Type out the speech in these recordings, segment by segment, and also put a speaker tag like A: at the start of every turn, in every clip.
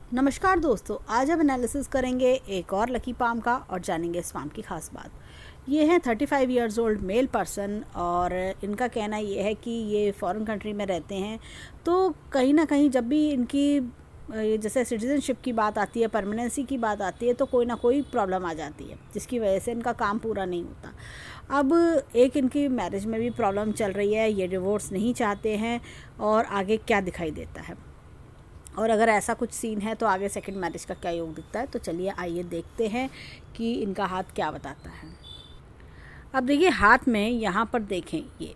A: नमस्कार दोस्तों, आज हम एनालिसिस करेंगे एक और लकी पाम का और जानेंगे इस पाम की खास बात। ये हैं 35 ईयर्स ओल्ड मेल पर्सन और इनका कहना ये है कि ये फॉरेन कंट्री में रहते हैं, तो कहीं ना कहीं जब भी इनकी जैसे सिटीज़नशिप की बात आती है, परमानेंसी की बात आती है, तो कोई ना कोई प्रॉब्लम आ जाती है जिसकी वजह से इनका काम पूरा नहीं होता। अब एक इनकी मैरिज में भी प्रॉब्लम चल रही है, ये डिवोर्स नहीं चाहते हैं और आगे क्या दिखाई देता है और अगर ऐसा कुछ सीन है तो आगे सेकंड मैरिज का क्या योग दिखता है। तो चलिए आइए देखते हैं कि इनका हाथ क्या बताता है। अब देखिए हाथ में यहाँ पर देखें, ये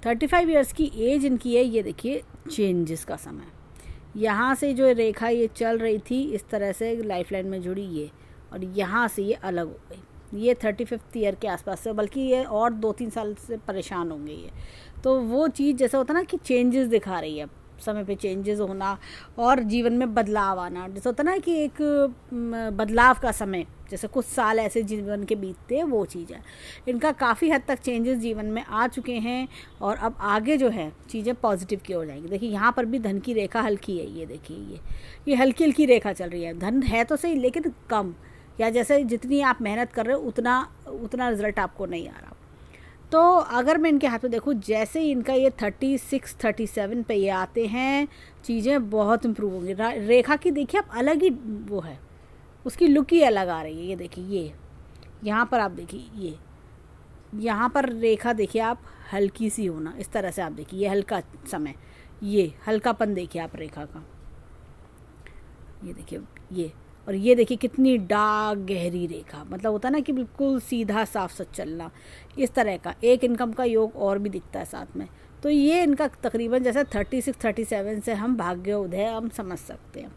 A: 35 ईयर्स की एज इनकी है। ये देखिए चेंजेस का समय, यहाँ से जो रेखा ये चल रही थी इस तरह से लाइफ लाइन में जुड़ी ये, और यहाँ से ये अलग हो गई। ये 35th ईयर के आसपास से, बल्कि ये और 2-3 साल से परेशान होंगे ये। तो वो चीज़ जैसे होता ना कि चेंजेस दिखा रही है, समय पे चेंजेस होना और जीवन में बदलाव आना। जैसे होता ना कि एक बदलाव का समय, जैसे कुछ साल ऐसे जीवन के बीतते हैं, वो चीज़ है। इनका काफ़ी हद तक चेंजेस जीवन में आ चुके हैं और अब आगे जो है चीज़ें पॉजिटिव की ओर जाएंगी। देखिए यहाँ पर भी धन की रेखा हल्की है, ये देखिए ये हल्की हल्की रेखा चल रही है। धन है तो सही लेकिन कम, या जैसे जितनी आप मेहनत कर रहे हो उतना उतना रिजल्ट आपको नहीं आ रहा। तो अगर मैं इनके हाथ में देखूँ, जैसे ही इनका ये 36-37 पे ये आते हैं, चीज़ें बहुत इम्प्रूव होंगी। रेखा की देखिए आप अलग ही वो है, उसकी लुक ही अलग आ रही है। ये देखिए ये यहाँ पर आप देखिए, ये यहाँ पर रेखा देखिए आप हल्की सी होना, इस तरह से आप देखिए ये हल्का समय, ये हल्कापन देखिए आप रेखा का, ये देखिए ये। और ये देखिए कितनी डार्क गहरी रेखा, मतलब होता है ना कि बिल्कुल सीधा साफ सच चलना, इस तरह का एक इनकम का योग और भी दिखता है साथ में। तो ये इनका तकरीबन जैसे 36-37 से हम भाग्य उदय हम समझ सकते हैं।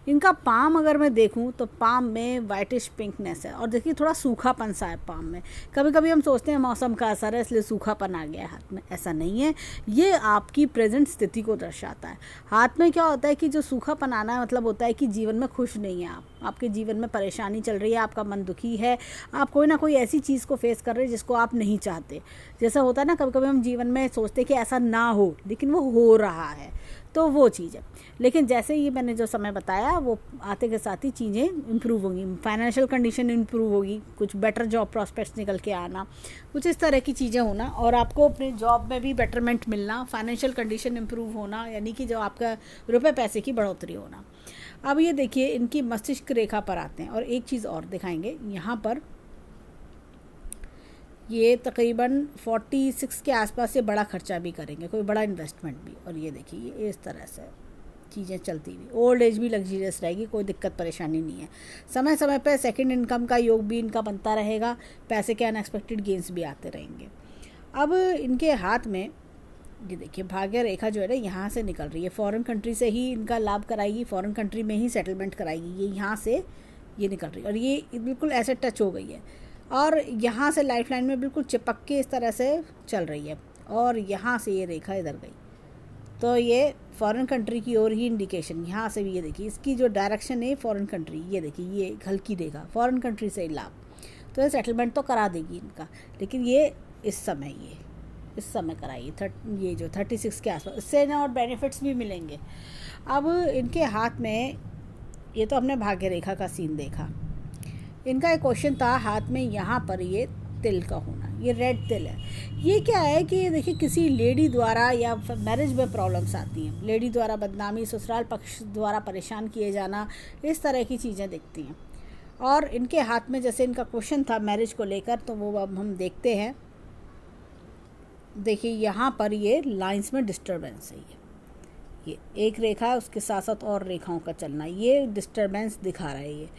A: इनका पाम अगर मैं देखूं तो पाम में वाइटिश पिंकनेस है और देखिए थोड़ा सूखापन सा है पाम में। कभी कभी हम सोचते हैं मौसम का असर है इसलिए सूखापन आ गया है हाथ में, ऐसा नहीं है। ये आपकी प्रेजेंट स्थिति को दर्शाता है। हाथ में क्या होता है कि जो सूखापन आना है मतलब होता है कि जीवन में खुश नहीं है आप, आपके जीवन में परेशानी चल रही है, आपका मन दुखी है, आप कोई ना कोई ऐसी चीज़ को फेस कर रहे हैं जिसको आप नहीं चाहते। जैसा होता है ना, कभी कभी हम जीवन में सोचते हैं कि ऐसा ना हो लेकिन वो हो रहा है, तो वो चीज़ है। लेकिन जैसे ही मैंने जो समय बताया वो आते के साथ ही चीज़ें इम्प्रूव होंगी, फाइनेंशियल कंडीशन इम्प्रूव होगी, कुछ बेटर जॉब प्रॉस्पेक्ट्स निकल के आना, कुछ इस तरह की चीज़ें होना और आपको अपने जॉब में भी बेटरमेंट मिलना, फाइनेंशियल कंडीशन इम्प्रूव होना, यानी कि जो आपका रुपए पैसे की बढ़ोतरी होना। अब ये देखिए इनकी मस्तिष्क रेखा पर आते हैं और एक चीज़ और दिखाएंगे यहाँ पर, ये तकरीबन 46 के आसपास से बड़ा खर्चा भी करेंगे, कोई बड़ा इन्वेस्टमेंट भी। और ये देखिए ये इस तरह से चीज़ें चलती हुई, ओल्ड एज भी लग्जरियस रहेगी, कोई दिक्कत परेशानी नहीं है। समय समय पर सेकंड इनकम का योग भी इनका बनता रहेगा, पैसे के अनएक्सपेक्टेड गेंस भी आते रहेंगे। अब इनके हाथ में ये देखिए भाग्य रेखा जो है ना यहाँ से निकल रही है, फॉरेन कंट्री से ही इनका लाभ कराएगी, फॉरेन कंट्री में ही सेटलमेंट कराएगी। ये यहाँ से ये निकल रही है और ये बिल्कुल ऐसे टच हो गई है और यहाँ से लाइफ लाइन में बिल्कुल चिपक के इस तरह से चल रही है और यहाँ से ये रेखा इधर गई, तो ये फॉरेन कंट्री की ओर ही इंडिकेशन। यहाँ से भी ये देखिए इसकी जो डायरेक्शन है फॉरेन कंट्री, ये देखिए ये हल्की रेखा फॉरेन कंट्री से लाभ, तो ये सेटलमेंट तो करा देगी इनका, लेकिन ये इस समय कराइए ये जो 36 के आसपास, इससे ना और बेनिफिट्स भी मिलेंगे। अब इनके हाथ में ये तो हमने भाग्य रेखा का सीन देखा। इनका एक क्वेश्चन था हाथ में यहाँ पर ये तिल का होना, ये रेड तिल है। ये क्या है कि देखिए किसी लेडी द्वारा या मैरिज में प्रॉब्लम्स आती हैं, लेडी द्वारा बदनामी, ससुराल पक्ष द्वारा परेशान किए जाना, इस तरह की चीज़ें दिखती हैं। और इनके हाथ में जैसे इनका क्वेश्चन था मैरिज को लेकर, तो वो अब हम देखते हैं। देखिए यहाँ पर ये लाइंस में डिस्टर्बेंस है, ये एक रेखा है उसके साथ साथ और रेखाओं का चलना, ये डिस्टर्बेंस दिखा रहा है। ये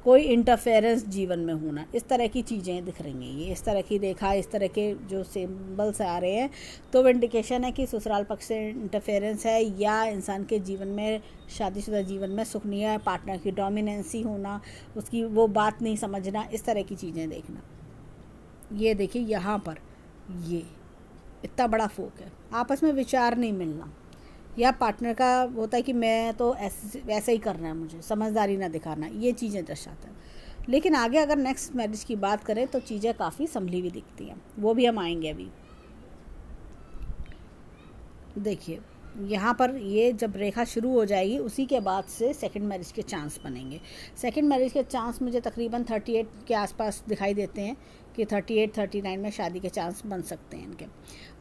A: कोई इंटरफेरेंस जीवन में होना, इस तरह की चीज़ें दिख रही हैं। ये इस तरह की रेखा, इस तरह के जो सिंबल्स आ रहे हैं, तो वो इंडिकेशन है कि ससुराल पक्ष से इंटरफेरेंस है या इंसान के जीवन में, शादीशुदा जीवन में सुख नहीं है, पार्टनर की डोमिनेंसी होना, उसकी वो बात नहीं समझना, इस तरह की चीज़ें देखना। ये देखिए यहाँ पर ये इतना बड़ा फोक है, आपस में विचार नहीं मिलना, या पार्टनर का होता है कि मैं तो ऐसा ही करना है, मुझे समझदारी ना दिखाना, ये चीज़ें दर्शाता है। लेकिन आगे अगर नेक्स्ट मैरिज की बात करें तो चीज़ें काफ़ी संभली हुई दिखती हैं, वो भी हम आएंगे अभी। देखिए यहाँ पर ये जब रेखा शुरू हो जाएगी उसी के बाद से सेकंड मैरिज के चांस बनेंगे। सेकंड मैरिज के चांस मुझे तकरीबन 38 के आसपास दिखाई देते हैं कि 38 39 में शादी के चांस बन सकते हैं इनके।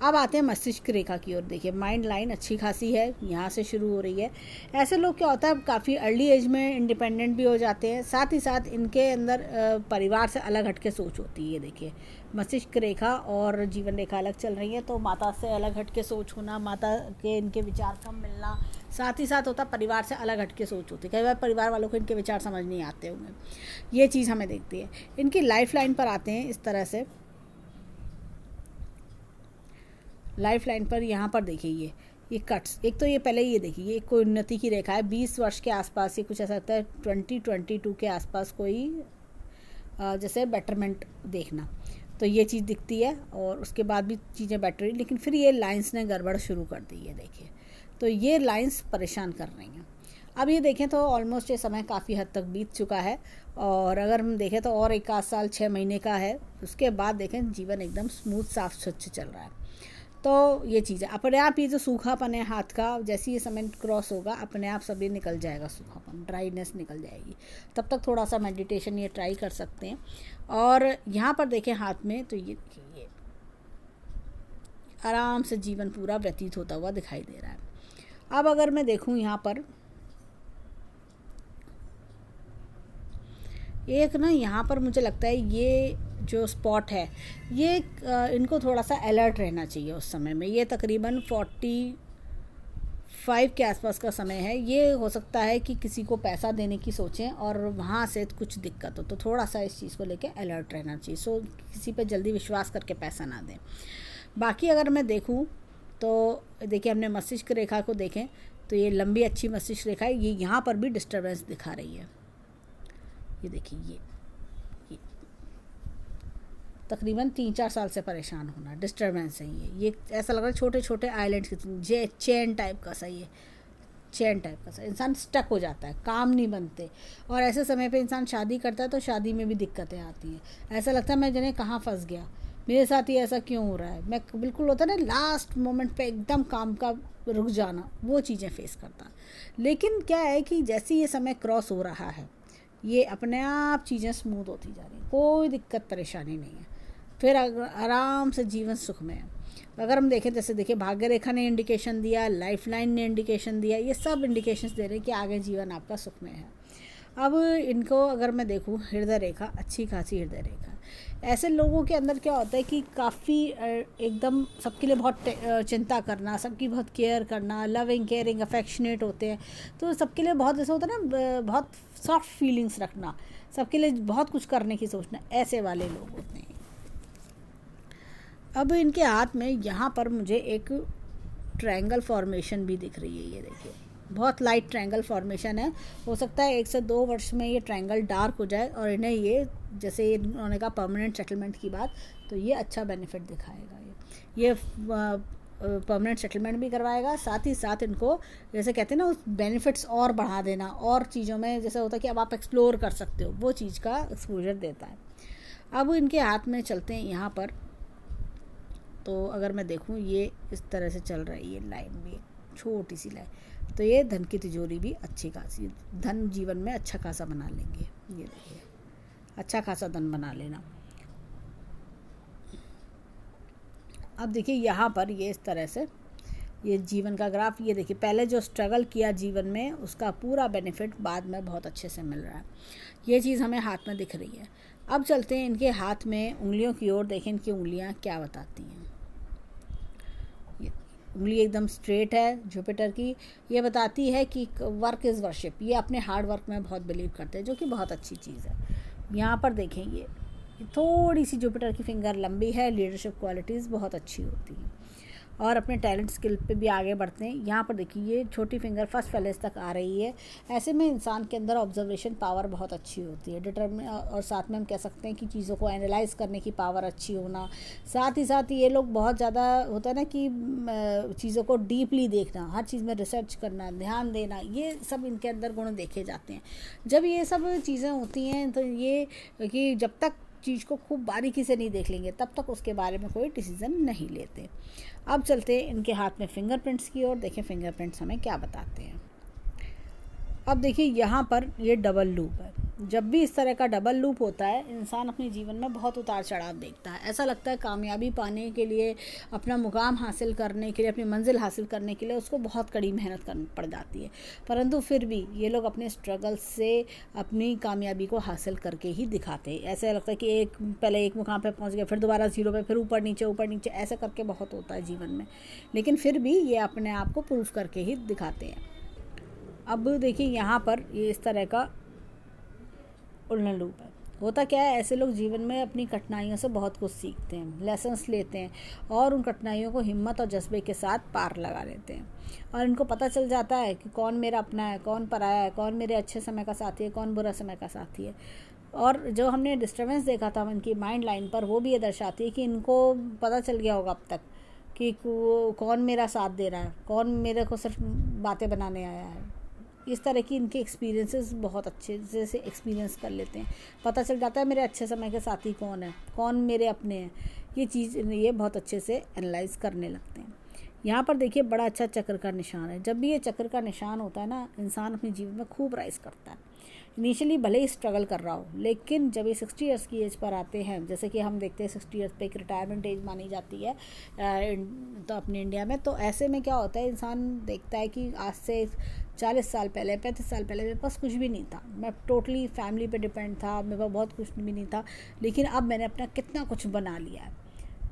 A: अब आते हैं मस्तिष्क रेखा की ओर। देखिए माइंड लाइन अच्छी खासी है, यहाँ से शुरू हो रही है। ऐसे लोग क्या होता है काफ़ी अर्ली एज में इंडिपेंडेंट भी हो जाते हैं, साथ ही साथ इनके अंदर परिवार से अलग हट के सोच होती है। ये देखिए मस्तिष्क रेखा और जीवन रेखा अलग चल रही है, तो माता से अलग हट के सोच होना, माता के इनके विचार कम मिलना, साथ ही साथ होता परिवार से अलग हट के सोच होती है। कई बार परिवार वालों को इनके विचार समझ नहीं आते होंगे, ये चीज़ हमें देखती है। इनकी लाइफ लाइन पर आते हैं इस तरह से। लाइफ लाइन पर यहाँ पर देखिए ये कट्स, एक तो ये पहले ये देखिए ये कोई उन्नति की रेखा है 20 वर्ष के आसपास, ये कुछ ऐसा लगता है 2022 के आसपास कोई जैसे बेटरमेंट देखना, तो ये चीज़ दिखती है। और उसके बाद भी चीज़ें बेटर हुई, लेकिन फिर ये लाइंस ने गड़बड़ शुरू कर दी है। देखिए तो ये लाइंस परेशान कर रही हैं। अब ये देखें तो ऑलमोस्ट ये समय काफ़ी हद तक बीत चुका है, और अगर हम देखें तो और 1 आध साल 6 महीने का है, उसके बाद देखें जीवन एकदम स्मूथ साफ स्वच्छ चल रहा है। तो ये चीज़ है, अपने आप ये जो सूखापन है हाथ का, जैसे ये समय क्रॉस होगा अपने आप सभी निकल जाएगा, सूखापन ड्राइनेस निकल जाएगी। तब तक थोड़ा सा मेडिटेशन ये ट्राई कर सकते हैं। और यहाँ पर देखें हाथ में, तो ये आराम से जीवन पूरा व्यतीत होता हुआ दिखाई दे रहा है। अब अगर मैं देखूँ यहाँ पर एक ना, यहाँ पर मुझे लगता है ये जो स्पॉट है ये इनको थोड़ा सा अलर्ट रहना चाहिए उस समय में। ये तकरीबन 45 के आसपास का समय है। ये हो सकता है कि किसी को पैसा देने की सोचें और वहाँ से कुछ दिक्कत हो, तो थोड़ा सा इस चीज़ को लेके अलर्ट रहना चाहिए। सो किसी पे जल्दी विश्वास करके पैसा ना दें। बाकी अगर मैं देखूँ तो देखिए हमने मस्तिष्क रेखा को देखें तो ये लंबी अच्छी मस्तिष्क रेखा है, ये यहाँ पर भी डिस्टर्बेंस दिखा रही है। ये देखिए ये तकरीबन 3-4 साल से परेशान होना, डिस्टर्बेंस है ये ऐसा लग रहा है छोटे छोटे आइलैंड्स की चेन टाइप का सा, ये चेन टाइप का सा, इंसान स्टक हो जाता है, काम नहीं बनते। और ऐसे समय पे इंसान शादी करता है तो शादी में भी दिक्कतें आती हैं, ऐसा लगता है मैं जाने कहाँ फंस गया, मेरे साथ ही ऐसा क्यों हो रहा है। मैं बिल्कुल होता है ना लास्ट मोमेंट पे एकदम काम का रुक जाना, वो चीज़ें फेस करता। लेकिन क्या है कि जैसे ये समय क्रॉस हो रहा है ये अपने आप चीज़ें स्मूथ होती जा रही हैं, कोई दिक्कत परेशानी नहीं है, फिर आराम से जीवन सुख में है। अगर हम देखें जैसे देखिए भाग्य रेखा ने इंडिकेशन दिया, लाइफ लाइन ने इंडिकेशन दिया, ये सब इंडिकेशंस दे रहे हैं कि आगे जीवन आपका सुख में है। अब इनको अगर मैं देखूँ हृदय रेखा, अच्छी खासी हृदय रेखा, ऐसे लोगों के अंदर क्या होता है कि काफ़ी एकदम सबके लिए बहुत चिंता करना, सबकी बहुत केयर करना, लविंग केयरिंग अफेक्शनेट होते हैं, तो सबके लिए बहुत ऐसा होता है ना, बहुत सॉफ्ट फीलिंग्स रखना, सबके लिए बहुत कुछ करने की सोचना, ऐसे वाले लोग होते हैं। अब इनके हाथ में यहाँ पर मुझे एक ट्रायंगल फॉर्मेशन भी दिख रही है। ये देखिए बहुत लाइट ट्रायंगल फॉर्मेशन है, हो सकता है 1 से 2 वर्ष में ये ट्रायंगल डार्क हो जाए और इन्हें ये जैसे इन्होंने कहा परमानेंट सेटलमेंट की बात, तो ये अच्छा बेनिफिट दिखाएगा। ये परमानेंट सेटलमेंट भी करवाएगा, साथ ही साथ इनको जैसे कहते हैं ना उस बेनिफिट्स और बढ़ा देना, और चीज़ों में जैसे होता है कि अब आप एक्सप्लोर कर सकते हो, वो चीज़ का एक्सपोजर देता है। अब इनके हाथ में चलते हैं यहाँ पर, तो अगर मैं देखूँ ये इस तरह से चल रही है, ये लाइन भी छोटी सी लाइन, तो ये धन की तिजोरी भी अच्छी खासी, धन जीवन में अच्छा खासा बना लेंगे। ये देखिए अच्छा खासा धन बना लेना। अब देखिए यहाँ पर ये इस तरह से ये जीवन का ग्राफ, ये देखिए पहले जो स्ट्रगल किया जीवन में उसका पूरा बेनिफिट बाद में बहुत अच्छे से मिल रहा है, ये चीज़ हमें हाथ में दिख रही है। अब चलते हैं इनके हाथ में उंगलियों की ओर, देखें इनकी उंगलियाँ क्या बताती हैं। उंगली एकदम स्ट्रेट है जुपिटर की, ये बताती है कि वर्क इज़ वर्शिप, ये अपने हार्ड वर्क में बहुत बिलीव करते हैं, जो कि बहुत अच्छी चीज़ है। यहाँ पर देखें ये थोड़ी सी जुपिटर की फिंगर लंबी है, लीडरशिप क्वालिटीज़ बहुत अच्छी होती हैं और अपने टैलेंट स्किल पे भी आगे बढ़ते हैं। यहाँ पर देखिए ये छोटी फिंगर फर्स्ट पैलेस तक आ रही है, ऐसे में इंसान के अंदर ऑब्जर्वेशन पावर बहुत अच्छी होती है, डिटरमिन, और साथ में हम कह सकते हैं कि चीज़ों को एनालाइज करने की पावर अच्छी होना, साथ ही साथ ये लोग बहुत ज़्यादा होता है ना कि चीज़ों को डीपली देखना, हर चीज़ में रिसर्च करना, ध्यान देना, ये सब इनके अंदर गुण देखे जाते हैं। जब ये सब चीज़ें होती हैं तो ये कि जब तक चीज़ को खूब बारीकी से नहीं देख लेंगे तब तक उसके बारे में कोई डिसीज़न नहीं लेते। अब चलते हैं इनके हाथ में फिंगरप्रिंट्स की ओर। देखें फिंगरप्रिंट्स हमें क्या बताते हैं। अब देखिए यहाँ पर ये डबल लूप है। जब भी इस तरह का डबल लूप होता है इंसान अपने जीवन में बहुत उतार चढ़ाव देखता है। ऐसा लगता है कामयाबी पाने के लिए, अपना मुकाम हासिल करने के लिए, अपनी मंजिल हासिल करने के लिए उसको बहुत कड़ी मेहनत करनी पड़ जाती है, परंतु फिर भी ये लोग अपने स्ट्रगल से अपनी कामयाबी को हासिल करके ही दिखाते हैं। ऐसा लगता है कि पहले एक मुकाम पर पहुँच गए, फिर दोबारा ज़ीरो पे, फिर ऊपर नीचे ऐसा करके बहुत होता है जीवन में, लेकिन फिर भी ये अपने आप को प्रूव करके ही दिखाते हैं। अब देखिए यहाँ पर ये इस तरह का उल्लू लूप है। होता क्या है, ऐसे लोग जीवन में अपनी कठिनाइयों से बहुत कुछ सीखते हैं, लेसन्स लेते हैं और उन कठिनाइयों को हिम्मत और जज्बे के साथ पार लगा लेते हैं। और इनको पता चल जाता है कि कौन मेरा अपना है, कौन पराया है, कौन मेरे अच्छे समय का साथी है, कौन बुरा समय का साथी है। और जो हमने डिस्टर्बेंस देखा था इनकी माइंड लाइन पर, वो भी ये दर्शाती है कि इनको पता चल गया होगा अब तक कि कौन मेरा साथ दे रहा है, कौन मेरे को सिर्फ बातें बनाने आया है। इस तरह की इनके एक्सपीरियंसेस बहुत अच्छे से एक्सपीरियंस कर लेते हैं। पता चल जाता है मेरे अच्छे समय के साथी कौन है, कौन मेरे अपने हैं। ये बहुत अच्छे से एनालाइज करने लगते हैं। यहाँ पर देखिए बड़ा अच्छा चक्र का निशान है। जब भी ये चक्र का निशान होता है ना, इंसान अपने जीवन में खूब राइज करता है। इनिशियली भले ही स्ट्रगल कर रहा हो, लेकिन जब ये 60 ईयर्स की एज पर आते हैं, जैसे कि हम देखते हैं 60 ईयर्स पे एक रिटायरमेंट एज मानी जाती है तो अपने इंडिया में, तो ऐसे में क्या होता है, इंसान देखता है कि आज से 40 साल पहले, 35 साल पहले मेरे पास कुछ भी नहीं था, मैं टोटली फैमिली पे डिपेंड था, मेरे पास बहुत कुछ भी नहीं था, लेकिन अब मैंने अपना कितना कुछ बना लिया है।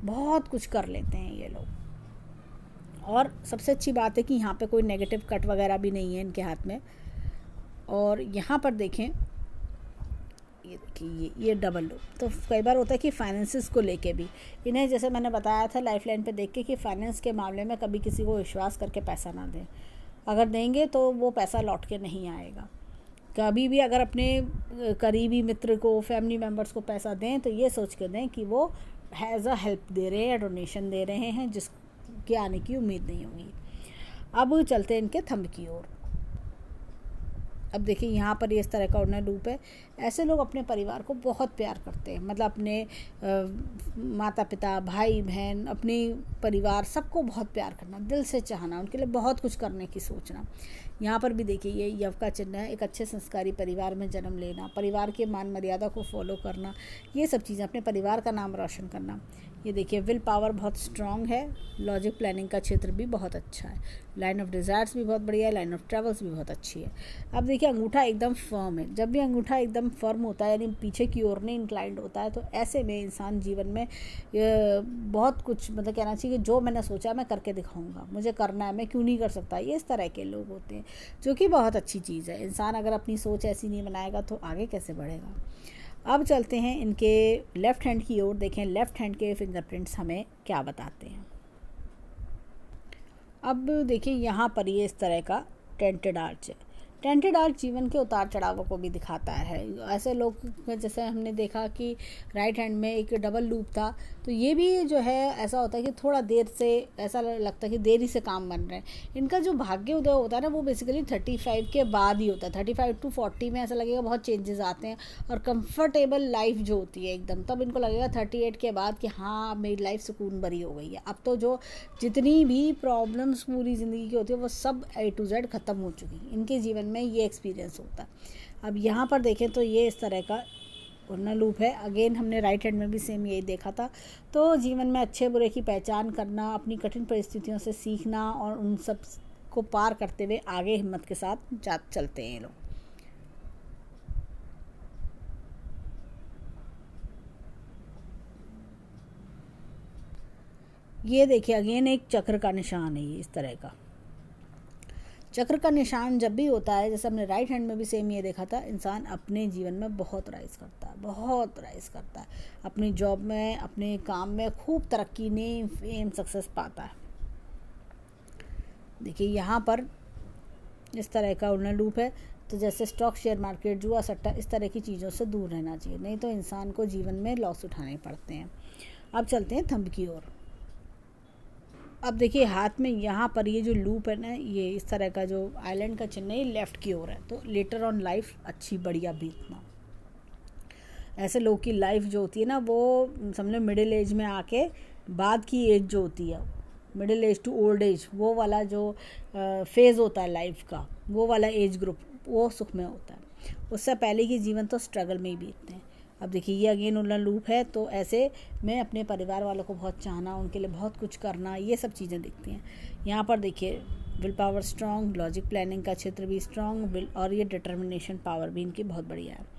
A: बहुत कुछ कर लेते हैं ये लोग। और सबसे अच्छी बात है कि यहाँ पे कोई नेगेटिव कट वगैरह भी नहीं है इनके हाथ में। और यहाँ पर देखें, ये देखिए ये डबल लूप। तो कई बार होता है कि फाइनेंसिस को लेके भी इन्हें, जैसे मैंने बताया था लाइफ लाइन पे देख के, कि फाइनेंस के मामले में कभी किसी को विश्वास करके पैसा ना दें। अगर देंगे तो वो पैसा लौट के नहीं आएगा। कभी भी अगर अपने करीबी मित्र को, फैमिली मेम्बर्स को पैसा दें तो ये सोच के दें कि वो एज अ हेल्प दे रहे हैं या डोनेशन दे रहे हैं, जिसके आने की उम्मीद नहीं होगी। अब चलते हैं इनके थंब की ओर। अब देखिए यहाँ पर ये इस तरह का उड़ना लूप है। ऐसे लोग अपने परिवार को बहुत प्यार करते हैं, मतलब अपने माता पिता, भाई बहन, अपने परिवार, सबको बहुत प्यार करना, दिल से चाहना, उनके लिए बहुत कुछ करने की सोचना। यहाँ पर भी देखिए ये यव का चिन्ह है। एक अच्छे संस्कारी परिवार में जन्म लेना, परिवार के मान मर्यादा को फॉलो करना, ये सब चीज़ें, अपने परिवार का नाम रोशन करना। ये देखिए विल पावर बहुत स्ट्रांग है। लॉजिक प्लानिंग का क्षेत्र भी बहुत अच्छा है। लाइन ऑफ डिज़ायर्स भी बहुत बढ़िया है। लाइन ऑफ ट्रेवल्स भी बहुत अच्छी है। अब देखिए अंगूठा एकदम फर्म है। जब भी अंगूठा एकदम फर्म होता है, यानी पीछे की ओर नहीं इंक्लाइंड होता है, तो ऐसे में इंसान जीवन में बहुत कुछ, मतलब कहना चाहिए कि जो मैंने सोचा मैं करके दिखाऊंगा, मुझे करना है, मैं क्यों नहीं कर सकता, ये इस तरह के लोग होते हैं, जो कि बहुत अच्छी चीज़ है। इंसान अगर अपनी सोच ऐसी नहीं बनाएगा तो आगे कैसे बढ़ेगा। अब चलते हैं इनके लेफ़्ट हैंड की ओर। देखें लेफ़्ट हैंड के फिंगरप्रिंट्स हमें क्या बताते हैं। अब देखिए यहाँ पर ये इस तरह का टेंटेड आर्च है। टेंटेड आर्च जीवन के उतार चढ़ावों को भी दिखाता है। ऐसे लोग, जैसे हमने देखा कि राइट हैंड में एक डबल लूप था, तो ये भी जो है ऐसा होता है कि थोड़ा देर से ऐसा लगता है कि देरी से काम बन रहे हैं। इनका जो भाग्य उदय होता है ना, वो बेसिकली 35 के बाद ही होता है। 35 to 40 में ऐसा लगेगा बहुत चेंजेस आते हैं, और कंफर्टेबल लाइफ जो होती है एकदम, तब इनको लगेगा 38 के बाद कि हाँ मेरी लाइफ सुकून भरी हो गई है। अब तो जो जितनी भी प्रॉब्लम्स पूरी ज़िंदगी की होती है वो सब A to Z ख़त्म हो चुकी। इनके जीवन में ये एक्सपीरियंस होता है। अब यहाँ पर देखें तो ये इस तरह का उड़ना लूप है। अगेन हमने राइट हैंड में भी सेम यही देखा था। तो जीवन में अच्छे बुरे की पहचान करना, अपनी कठिन परिस्थितियों से सीखना, और उन सब को पार करते हुए आगे हिम्मत के साथ चलते हैं ये लोग। ये देखिए अगेन एक चक्र का निशान है। ये इस तरह का चक्र का निशान जब भी होता है, जैसे हमने राइट हैंड में भी सेम ये देखा था, इंसान अपने जीवन में बहुत राइज करता है, बहुत राइज करता है। अपनी जॉब में, अपने काम में खूब तरक्की, नेम, फेम, सक्सेस पाता है। देखिए यहाँ पर इस तरह का उड़ना लूप है। तो जैसे स्टॉक, शेयर मार्केट, जुआ, सट्टा, इस तरह की चीज़ों से दूर रहना चाहिए, नहीं तो इंसान को जीवन में लॉस उठाने पड़ते हैं। अब चलते हैं थंब की ओर। अब देखिए हाथ में यहाँ पर ये जो लूप है ना, ये इस तरह का जो आइलैंड का चिन्ह है, ये लेफ़्ट की ओर है। तो लेटर ऑन लाइफ अच्छी बढ़िया बीतना। ऐसे लोग की लाइफ जो होती है ना, वो समझो मिडिल एज में आके बाद की एज जो होती है, middle age to old age, वो वाला जो फेज़ होता है लाइफ का, वो वाला एज ग्रुप, वो सुख में होता है। उससे पहले की जीवन तो स्ट्रगल में ही बीतते हैं। अब देखिए ये अगेन उल्टा लूप है, तो ऐसे में अपने परिवार वालों को बहुत चाहना, उनके लिए बहुत कुछ करना, ये सब चीज़ें दिखती हैं। यहाँ पर देखिए will power strong, logic planning का क्षेत्र भी स्ट्रॉन्ग, और ये डिटर्मिनेशन पावर भी इनकी बहुत बढ़िया है।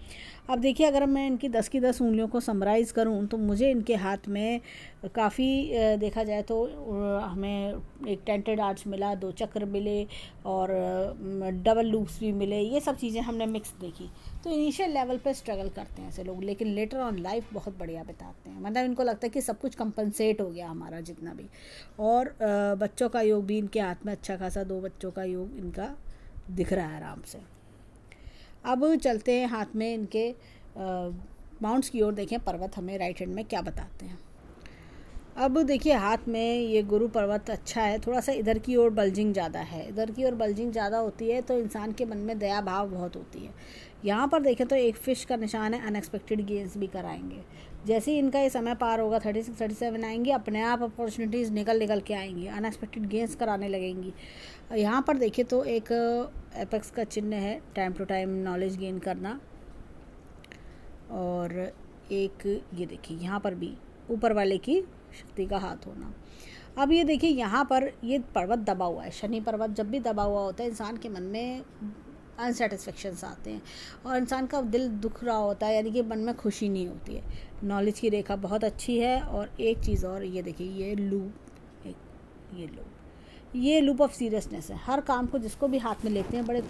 A: अब देखिए अगर मैं इनकी 10 की 10 उंगलियों को समराइज़ करूं तो मुझे इनके हाथ में काफ़ी देखा जाए तो हमें एक टेंटेड आर्च मिला, 2 चक्र मिले, और डबल लूप्स भी मिले, ये सब चीज़ें हमने मिक्स देखी। तो इनिशियल लेवल पे स्ट्रगल करते हैं ऐसे लोग, लेकिन लेटर ऑन लाइफ बहुत बढ़िया बिताते हैं। मतलब इनको लगता है कि सब कुछ कंपनसेट हो गया हमारा जितना भी। और बच्चों का योग भी इनके हाथ में अच्छा खासा, 2 बच्चों का योग इनका दिख रहा है आराम से। अब चलते हैं हाथ में इनके माउंट्स की ओर, देखें पर्वत हमें राइट हैंड में क्या बताते हैं। अब देखिए हाथ में ये गुरु पर्वत अच्छा है, थोड़ा सा इधर की ओर बल्जिंग ज़्यादा है, इधर की ओर बल्जिंग ज़्यादा होती है तो इंसान के मन में दया भाव बहुत होती है। यहाँ पर देखें तो एक फिश का निशान है, अनएक्सपेक्टेड गेंस भी कराएंगे। जैसे ही इनका ये समय पार होगा, 36-37 आएंगे, अपने आप अपॉर्चुनिटीज़ निकल के आएंगी, अनएक्सपेक्टेड गेंस कराने लगेंगी। यहाँ पर देखिए तो एक एपेक्स का चिन्ह है, time to time knowledge gain करना, और एक ये देखिए यहाँ पर भी ऊपर वाले की शक्ति का हाथ होना। अब ये देखिए यहाँ पर ये पर्वत दबा हुआ है, शनि पर्वत जब भी दबा हुआ होता है इंसान के मन में अनसेटिस्फेक्शंस आते हैं और इंसान का दिल दुख रहा होता है, यानी कि मन में खुशी नहीं होती है। नॉलेज की रेखा बहुत अच्छी है। और एक चीज़ और, ये देखिए ये लूप, ये लूप ऑफ सीरियसनेस है। हर काम को जिसको भी हाथ में लेते हैं बड़े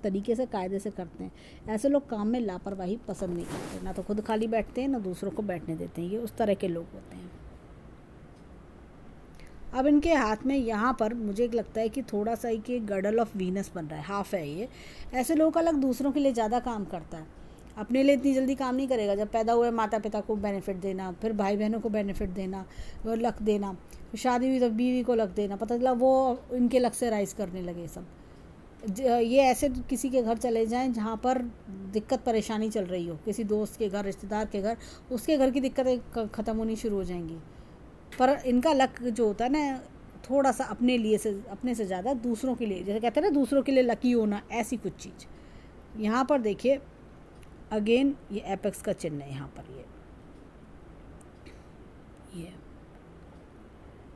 A: तरीके से कायदे से करते हैं। ऐसे लोग काम में लापरवाही पसंद नहीं करते, ना तो खुद खाली बैठते हैं ना दूसरों को बैठने देते हैं, ये उस तरह के लोग होते हैं। अब इनके हाथ में यहाँ पर मुझे एक लगता है कि थोड़ा सा ही कि गडल ऑफ वीनस बन रहा है, हाफ है ये। ऐसे लोगों का लग दूसरों के लिए ज़्यादा काम करता है, अपने लिए इतनी जल्दी काम नहीं करेगा। जब पैदा हुए माता पिता को बेनिफिट देना, फिर भाई बहनों को बेनिफिट देना, लक देना, शादी हुई तो बीवी को लक देना, पता चला वो इनके लक से राइज करने लगे सब। ये ऐसे किसी के घर चले जाएं जहाँ पर दिक्कत परेशानी चल रही हो, किसी दोस्त के घर, रिश्तेदार के घर, उसके घर की दिक्कतें ख़त्म होनी शुरू हो जाएंगी। पर इनका लक जो होता है ना, थोड़ा सा अपने से ज़्यादा दूसरों के लिए, जैसे कहते हैं ना दूसरों के लिए लकी होना, ऐसी कुछ चीज़। यहाँ पर देखिए अगेन ये एपेक्स का चिन्ह है यहाँ पर, ये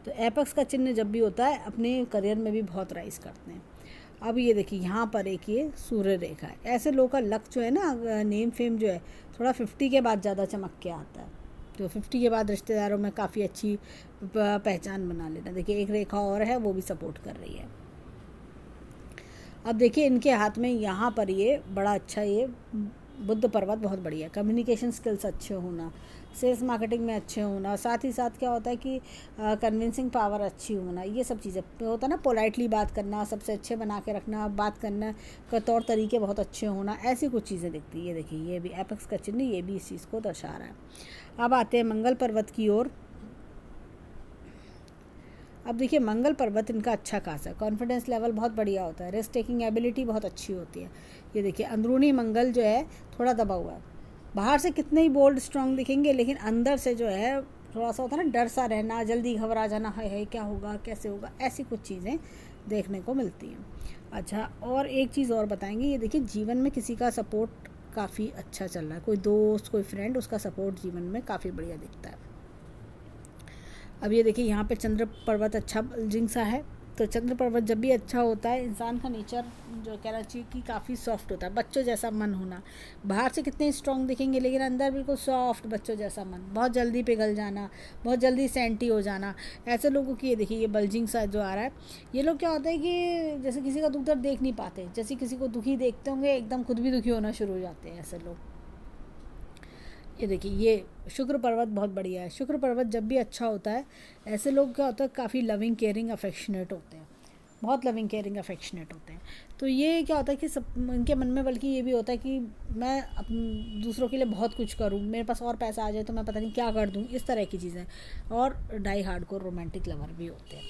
A: तो एपेक्स का चिन्ह जब भी होता है अपने करियर में भी बहुत राइज करते हैं। अब ये देखिए यहाँ पर एक ये सूर्य रेखा है। ऐसे लोगों का लक जो है ना, नेम फेम जो है थोड़ा 50 के बाद ज़्यादा चमक के आता है। तो 50 के बाद रिश्तेदारों में काफ़ी अच्छी पहचान बना लेना। देखिए एक रेखा और है, वो भी सपोर्ट कर रही है। अब देखिए इनके हाथ में यहाँ पर ये बड़ा अच्छा ये बुद्ध पर्वत बहुत बढ़िया। कम्युनिकेशन स्किल्स अच्छे होना, सेल्स मार्केटिंग में अच्छे होना, साथ ही साथ क्या होता है कि कन्विंसिंग पावर अच्छी होना, ये सब चीज़ें होता है ना। पोलाइटली बात करना, सबसे अच्छे बना के रखना, बात करना का तौर तरीके बहुत अच्छे होना, ऐसी कुछ चीज़ें दिखती है। ये देखिए ये भी एपेक्स का चिन्ह, ये भी इस चीज़ को दर्शा रहा है। अब आते हैं मंगल पर्वत की ओर। अब देखिए मंगल पर्वत इनका अच्छा खासा, कॉन्फिडेंस लेवल बहुत बढ़िया होता है, रिस्क टेकिंग एबिलिटी बहुत अच्छी होती है। ये देखिए अंदरूनी मंगल जो है थोड़ा दबा हुआ है। बाहर से कितने ही बोल्ड स्ट्रांग दिखेंगे, लेकिन अंदर से जो है थोड़ा सा होता है ना, डर सा रहना, जल्दी घबरा जाना, है क्या होगा, कैसे होगा, ऐसी कुछ चीज़ें देखने को मिलती हैं। अच्छा, और एक चीज़ और बताएंगे, ये देखिए जीवन में किसी का सपोर्ट काफ़ी अच्छा चल रहा है, कोई दोस्त, कोई फ्रेंड, उसका सपोर्ट जीवन में काफ़ी बढ़िया दिखता है। अब ये देखिए यहाँ पे चंद्र पर्वत अच्छा बल्जिंग सा है। तो चंद्र पर्वत जब भी अच्छा होता है, इंसान का नेचर जो कहना चाहिए कि काफ़ी सॉफ्ट होता है, बच्चों जैसा मन होना। बाहर से कितने स्ट्रॉन्ग दिखेंगे, लेकिन अंदर बिल्कुल सॉफ्ट बच्चों जैसा मन, बहुत जल्दी पिघल जाना, बहुत जल्दी सेंटी हो जाना। ऐसे लोगों की ये देखिए ये बल्जिंग सा जो आ रहा है, ये लोग क्या होता है कि जैसे किसी का दुख दर्द देख नहीं पाते, जैसे किसी को दुखी देखते होंगे एकदम खुद भी दुखी होना शुरू हो जाते हैं ऐसे लोग। ये देखिए ये शुक्र पर्वत बहुत बढ़िया है। शुक्र पर्वत जब भी अच्छा होता है, ऐसे लोग क्या होता है काफ़ी लविंग केयरिंग अफेक्शनेट होते हैं, बहुत लविंग केयरिंग अफेक्शनेट होते हैं। तो ये क्या होता है कि सब इनके मन में बल्कि ये भी होता है कि मैं दूसरों के लिए बहुत कुछ करूं, मेरे पास और पैसा आ जाए तो मैं पता नहीं क्या कर दूं, इस तरह की चीज़ें। और डाई हार्डकोर रोमांटिक लवर भी होते हैं।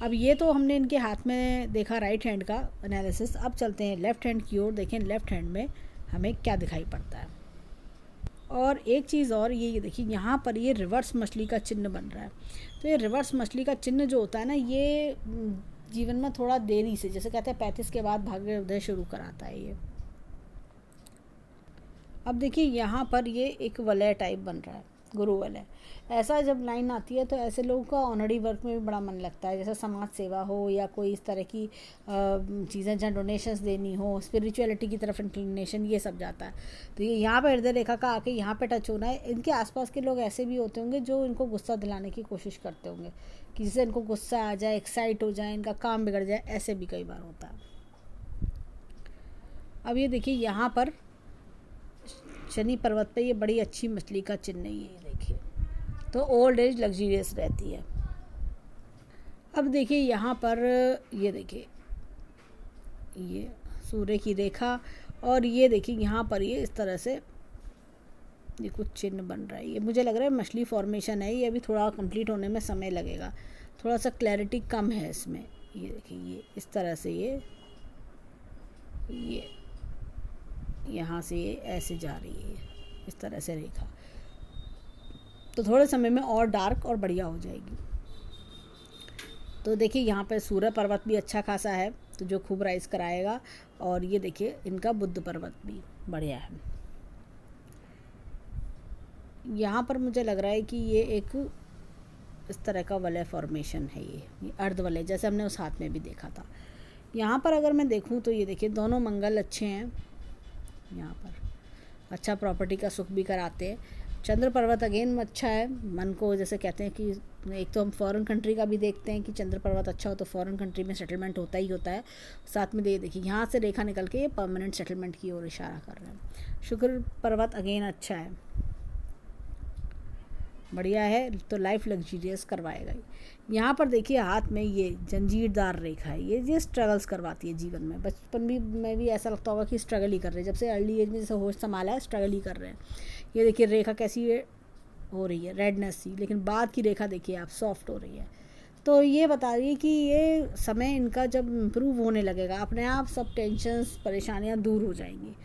A: अब ये तो हमने इनके हाथ में देखा राइट हैंड का एनालिसिस। अब चलते हैं लेफ़्ट हैंड की ओर। देखें लेफ़्ट हैंड में हमें क्या दिखाई पड़ता है। और एक चीज़ और, ये देखिए यहाँ पर ये रिवर्स मछली का चिन्ह बन रहा है। तो ये रिवर्स मछली का चिन्ह जो होता है ना, ये जीवन में थोड़ा देरी से, जैसे कहते हैं 35 के बाद भाग्य उदय शुरू कराता है ये। अब देखिए यहाँ पर ये एक वलय टाइप बन रहा है, गुरु वलय। ऐसा जब लाइन आती है तो ऐसे लोगों का ऑनरी वर्क में भी बड़ा मन लगता है, जैसे समाज सेवा हो या कोई इस तरह की चीज़ें जहाँ डोनेशंस देनी हो, स्पिरिचुअलिटी की तरफ इंक्लिनेशन, ये सब जाता है। तो ये यहाँ पर हृदय रेखा का आके यहाँ पे टच होना है। इनके आसपास के लोग ऐसे भी होते होंगे जो इनको गुस्सा दिलाने की कोशिश करते होंगे, कि जिससे इनको गुस्सा आ जाए, एक्साइट हो जाए, इनका काम बिगड़ जाए, ऐसे भी कई बार होता है। अब ये देखिए यहाँ पर शनि पर्वत पे ये बड़ी अच्छी मछली का चिन्ह है, ये देखिए। तो ओल्ड एज लग्जरियस रहती है। अब देखिए यहाँ पर ये देखिए ये सूर्य की रेखा, और ये देखिए यहाँ पर ये इस तरह से ये कुछ चिन्ह बन रहा है। ये मुझे लग रहा है मछली फॉर्मेशन है, ये अभी थोड़ा कंप्लीट होने में समय लगेगा, थोड़ा सा क्लैरिटी कम है इसमें। ये देखिए ये इस तरह से ये यहाँ से ये ऐसे जा रही है, इस तरह से रेखा। तो थोड़े समय में और डार्क और बढ़िया हो जाएगी। तो देखिए यहाँ पर सूर्य पर्वत भी अच्छा खासा है, तो जो खूब राइज कराएगा। और ये देखिए इनका बुध पर्वत भी बढ़िया है। यहाँ पर मुझे लग रहा है कि ये एक इस तरह का वलय फॉर्मेशन है, ये अर्ध वलय, जैसे हमने उस हाथ में भी देखा था। यहाँ पर अगर मैं देखूँ तो ये देखिए दोनों मंगल अच्छे हैं, यहाँ पर अच्छा प्रॉपर्टी का सुख भी कराते हैं। चंद्र पर्वत अगेन अच्छा है, मन को जैसे कहते हैं कि एक तो हम फॉरेन कंट्री का भी देखते हैं कि चंद्र पर्वत अच्छा हो तो फॉरेन कंट्री में सेटलमेंट होता ही होता है। साथ में देखिए यहाँ से रेखा निकल के ये परमानेंट सेटलमेंट की ओर इशारा कर रहे हैं। शुक्र पर्वत अगेन अच्छा है, बढ़िया है, तो लाइफ लग्जरियस करवाएगा ही। यहाँ पर देखिए हाथ में ये जंजीरदार रेखा है, ये स्ट्रगल्स करवाती है जीवन में। बचपन भी में भी ऐसा लगता होगा कि स्ट्रगल ही कर रहे हैं, जब से अर्ली एज में जैसे होश संभाला है स्ट्रगल ही कर रहे हैं। ये देखिए रेखा कैसी हो रही है, रेडनेस सी, लेकिन बाद की रेखा देखिए आप सॉफ्ट हो रही है। तो ये बता रही है कि ये समय इनका जब इम्प्रूव होने लगेगा, अपने आप सब टेंशन्स परेशानियाँ दूर हो जाएंगी।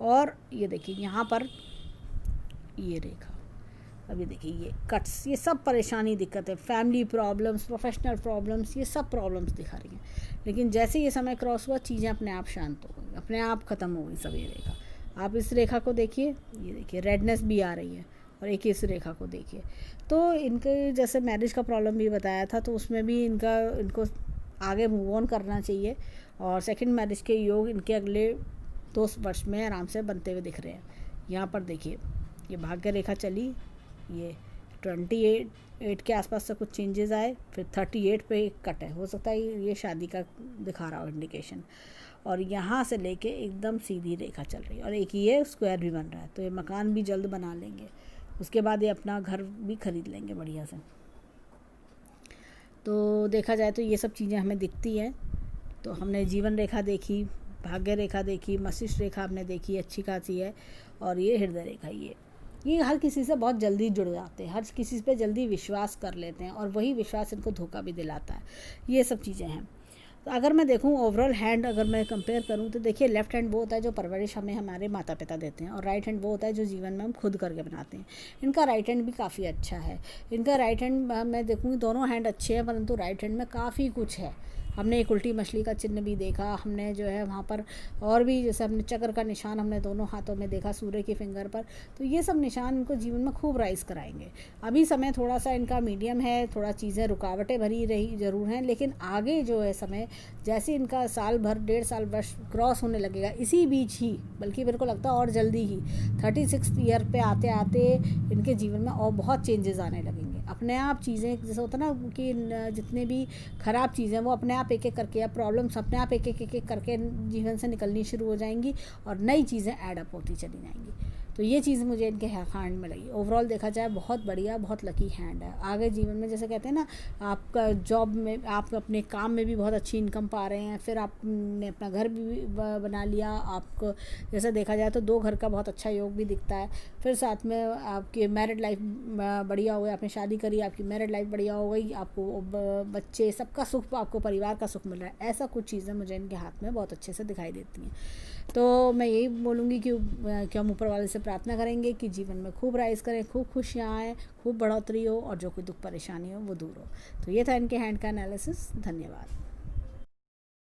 A: और ये देखिए यहाँ पर ये रेखा, अभी देखिए ये कट्स, ये सब परेशानी दिक्कत है, फैमिली प्रॉब्लम्स, प्रोफेशनल प्रॉब्लम्स, ये सब प्रॉब्लम्स दिखा रही हैं। लेकिन जैसे ये समय क्रॉस हुआ चीज़ें अपने आप शांत हो गई, अपने आप ख़त्म हो गई सब। ये रेखा आप इस रेखा को देखिए, ये देखिए रेडनेस भी आ रही है। और एक इस रेखा को देखिए, तो इनके जैसे मैरिज का प्रॉब्लम भी बताया था, तो उसमें भी इनको आगे मूव ऑन करना चाहिए। और सेकंड मैरिज के योग इनके अगले 2 वर्ष में आराम से बनते हुए दिख रहे हैं। यहाँ पर देखिए ये भाग्य रेखा चली, ये 28 के आसपास से कुछ चेंजेस आए, फिर 38 पे एक कट है, हो सकता है ये शादी का दिखा रहा हो इंडिकेशन। और यहाँ से लेके एकदम सीधी रेखा चल रही है, और एक ये स्क्वायर भी बन रहा है, तो ये मकान भी जल्द बना लेंगे। उसके बाद ये अपना घर भी खरीद लेंगे बढ़िया से। तो देखा जाए तो ये सब चीज़ें हमें दिखती हैं। तो हमने जीवन रेखा देखी, भाग्य रेखा देखी, मस्तिष्क रेखा हमने देखी, अच्छी खासी है। और ये हृदय रेखा, ये हर किसी से बहुत जल्दी जुड़ जाते हैं, हर किसी पे जल्दी विश्वास कर लेते हैं, और वही विश्वास इनको धोखा भी दिलाता है। ये सब चीज़ें हैं। तो अगर मैं देखूं ओवरऑल हैंड अगर मैं कंपेयर करूं, तो देखिए लेफ्ट हैंड वो होता है जो परवरिश हमें हमारे माता पिता देते हैं, और राइट हैंड वो होता है जो जीवन में हम खुद करके बनाते हैं। इनका राइट हैंड भी काफ़ी अच्छा है। इनका राइट हैंड मैं देखूँगी, दोनों हैंड अच्छे हैं, परंतु राइट हैंड में काफ़ी कुछ है। हमने एक उल्टी मछली का चिन्ह भी देखा, हमने जो है वहाँ पर और भी जैसे हमने चक्र का निशान हमने दोनों हाथों में देखा सूर्य के फिंगर पर। तो ये सब निशान इनको जीवन में खूब राइज कराएंगे। अभी समय थोड़ा सा इनका मीडियम है, थोड़ा चीज़ें रुकावटें भरी रही ज़रूर हैं, लेकिन आगे जो है समय जैसे इनका साल भर 1.5 साल वर्ष क्रॉस होने लगेगा, इसी बीच ही, बल्कि मेरे को लगता है और जल्दी ही 36 ईयर पे आते आते इनके जीवन में और बहुत चेंजेस आने लगेंगे। अपने आप चीज़ें जैसे होता ना कि जितने भी ख़राब चीज़ें वो अपने आप एक एक करके, या प्रॉब्लम्स अपने आप एक एक करके जीवन से निकलनी शुरू हो जाएंगी, और नई चीज़ें ऐड अप होती चली जाएंगी। तो ये चीज़ मुझे इनके हैंड में लगी। ओवरऑल देखा जाए बहुत बढ़िया, बहुत लकी हैंड है। आगे जीवन में जैसे कहते हैं ना, आपका जॉब में आप अपने काम में भी बहुत अच्छी इनकम पा रहे हैं, फिर आपने अपना घर भी बना लिया, आपको जैसे देखा जाए तो 2 घर का बहुत अच्छा योग भी दिखता है। फिर साथ में आपकी मैरिड लाइफ बढ़िया हो गई, आपने शादी करी, आपकी मैरिड लाइफ बढ़िया हो गई, आपको बच्चे सबका सुख, आपको परिवार का सुख मिल रहा है। ऐसा कुछ चीज़ें मुझे इनके हाथ में बहुत अच्छे से दिखाई देती हैं। तो मैं यही बोलूँगी कि हम ऊपर वाले से प्रार्थना करेंगे कि जीवन में खूब राइज करें, खूब खुशियाँ आएँ, खूब बढ़ोतरी हो और जो कोई दुख परेशानी हो वो दूर हो। तो ये था इनके हैंड का एनालिसिस। धन्यवाद।